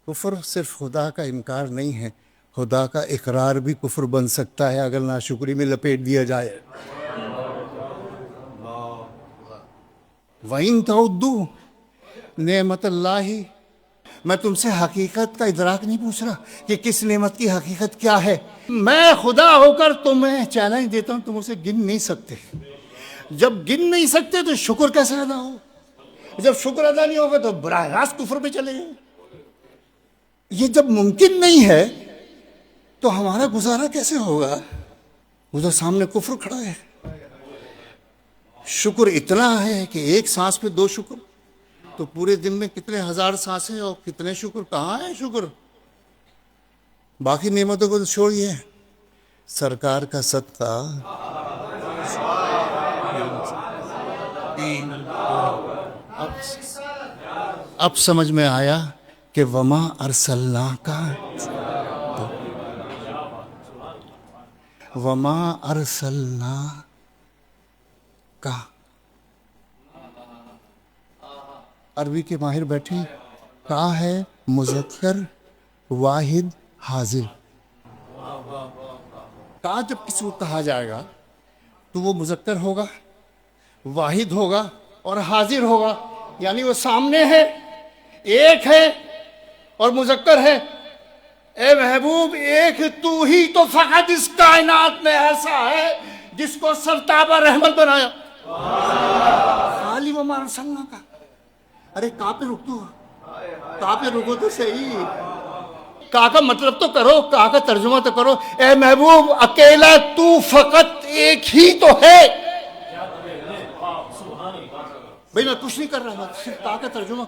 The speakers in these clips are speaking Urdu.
کفر صرف خدا کا انکار نہیں ہے، خدا کا اقرار بھی کفر بن سکتا ہے اگر ناشکری میں لپیٹ دیا جائے۔ وَإِن تَعُدُّوا نعمت اللہ، میں تم سے حقیقت کا ادراک نہیں پوچھ رہا کہ کس نعمت کی حقیقت کیا ہے۔ میں خدا ہو کر تمہیں چیلنج دیتا ہوں، تم اسے گن نہیں سکتے۔ جب گن نہیں سکتے تو شکر کیسے ادا ہو؟ جب شکر ادا نہیں ہوگا تو براہ راست کفر پہ چلے گئے۔ یہ جب ممکن نہیں ہے تو ہمارا گزارا کیسے ہوگا؟ ادھر سامنے کفر کھڑا ہے، شکر اتنا ہے کہ ایک سانس پہ 2 شکر، تو پورے دن میں کتنے ہزار سانسیں اور کتنے شکر، کہاں ہے شکر؟ باقی نعمتوں کو تو چھوڑیے، سرکار کا صدقہ اب سمجھ میں آیا کہ وما ارسلناک وما ارسلناک، عربی کے ماہر بیٹھے، کہا ہے مذکر واحد حاضر۔ کہا جب کسی کو کہا جائے گا تو وہ مذکر ہوگا، واحد ہوگا اور حاضر ہوگا، یعنی وہ سامنے ہے، ایک ہے اور مذکر ہے۔ اے محبوب، ایک تو ہی تو فقط اس کائنات میں ایسا ہے جس کو سرتابہ رحمت بنایا۔ خالی وما ارسلناک، ارے کہاں پہ رک تو، کہاں پہ رکو تو صحیح، کہاں کا مطلب تو کرو، کہاں کا ترجمہ تو کرو۔ اے محبوب، اکیلا تو فقط ایک ہی تو ہے۔ بھئی میں کچھ نہیں کر رہا، صرف کہاں کا ترجمہ۔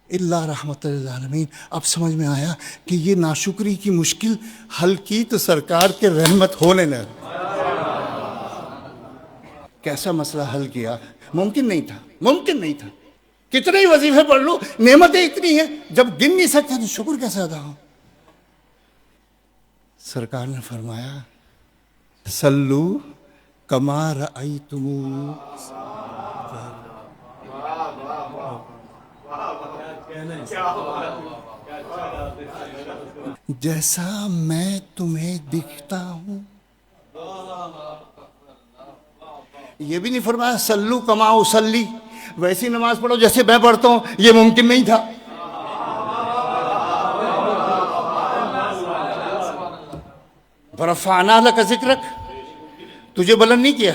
اللہ رحمت للعالمین۔ اب سمجھ میں آیا کہ یہ ناشکری کی مشکل حل کی تو سرکار کے رحمت ہونے نہ۔ کیسا مسئلہ حل کیا؟ ممکن نہیں تھا، ممکن نہیں تھا۔ کتنے ہی وظیفے پڑھ لو، نعمتیں اتنی ہیں، جب گن نہیں سکتے تو شکر کیسے ادا ہو؟ سرکار نے فرمایا صلو کما رأیتمونی، جیسا میں تمہیں دکھتا ہوں۔ یہ بھی نہیں فرمایا صلو کما اصلی، ویسی نماز پڑھو جیسے میں پڑھتا ہوں، یہ ممکن نہیں تھا۔ ورفعنا لک ذکرک، تجھے بلند نہیں کیا،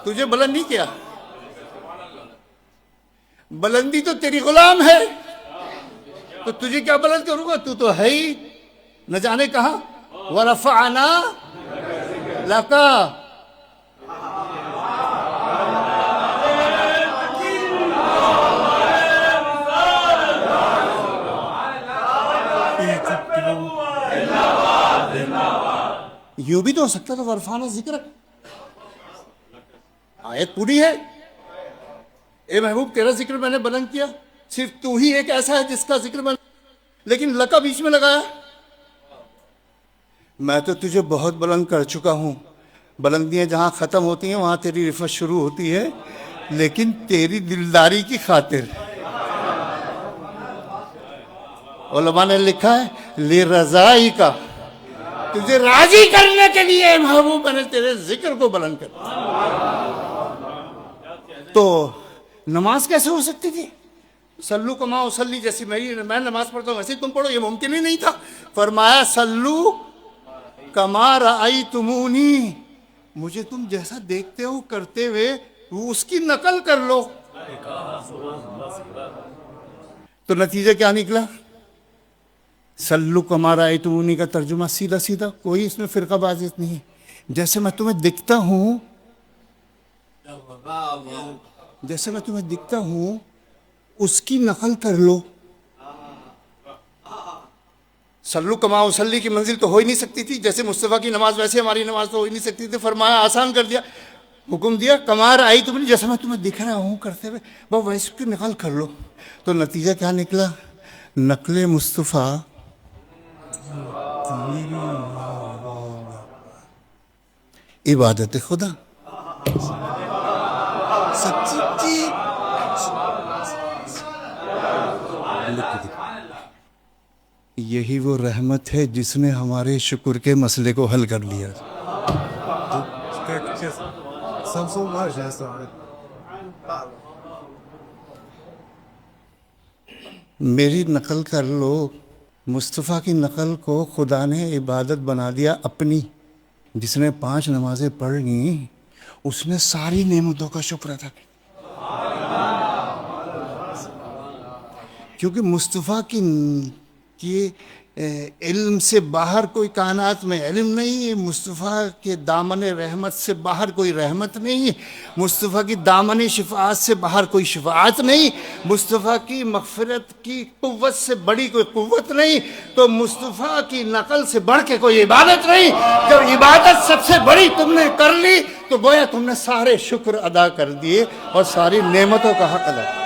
تجھے بلند نہیں کیا، بلندی تو تیری غلام ہے، تو تجھے کیا بلند کروں گا؟ تو ہے ہی نہ جانے کہاں۔ ورفعنا لک، یوں بھی تو ہو سکتا تھا ورفعنا ذکرک، آیت پوری ہے۔ اے محبوب، تیرا ذکر میں نے بلند کیا، صرف تو ہی ایک ایسا ہے جس کا ذکر میں، لیکن لکا بیچ میں لگایا۔ میں تو تجھے بہت بلند کر چکا ہوں، بلندیاں جہاں ختم ہوتی ہیں وہاں تیری رفعت شروع ہوتی ہے، لیکن تیری دلداری کی خاطر علماء نے لکھا ہے لرضائی کا، تجھے راضی کرنے کے لیے محبوب میں نے تیرے ذکر کو بلند کر دیا۔ تو نماز کیسے ہو سکتی تھی؟ صلو کما اصلی، جیسی میں نماز پڑھتا ہوں ویسے تم پڑھو، یہ ممکن ہی نہیں تھا۔ فرمایا صلو کما رأیتمونی، مجھے تم جیسا دیکھتے ہو کرتے ہوئے وہ اس کی نقل کر لو۔ تو نتیجہ کیا نکلا؟ صلو کما رأیتمونی کا ترجمہ سیدھا سیدھا، کوئی اس میں فرقہ بازیت نہیں، جیسے میں تمہیں دکھتا ہوں، جیسے میں تمہیں دکھتا ہوں اس کی نقل کر لو۔ صلو کما اصلی کی منزل تو ہو ہی نہیں سکتی تھی، جیسے مصطفیٰ کی نماز ویسے ہماری نماز تو ہو ہی نہیں سکتی تھی۔ فرمایا آسان کر دیا، حکم دیا کما رأیتمونی، جیسے میں تمہیں دکھ رہا ہوں کرتے ہوئے بس ویسے کی نقل کر لو۔ تو نتیجہ کیا نکلا؟ نقل مصطفیٰ عبادت خدا، سچی یہی وہ رحمت ہے جس نے ہمارے شکر کے مسئلے کو حل کر لیا. Samsung var ya sonra. میری نقل کر لو. مصطفیٰ کی نقل کو خدا نے عبادت بنا دیا اپنی. جس نے 5 نمازیں پڑھ لیں اس نے ساری نعمتوں کا شکر ادا کیا. کیونکہ مصطفیٰ کی علم سے باہر کوئی کائنات میں علم نہیں ہے. مصطفیٰ کے دامن رحمت سے باہر کوئی رحمت نہیں ہے. مصطفیٰ کی دامن شفاعت سے باہر کوئی شفاعت نہیں. مصطفیٰ کی مغفرت کی قوت سے بڑی کوئی قوت نہیں. تو مصطفیٰ کی نقل سے بڑھ کے کوئی عبادت نہیں. جب عبادت سب سے بڑی تم نے کر لی تو گویا تم نے سارے شکر ادا کر دیے اور ساری نعمتوں کا حق ادا کیا.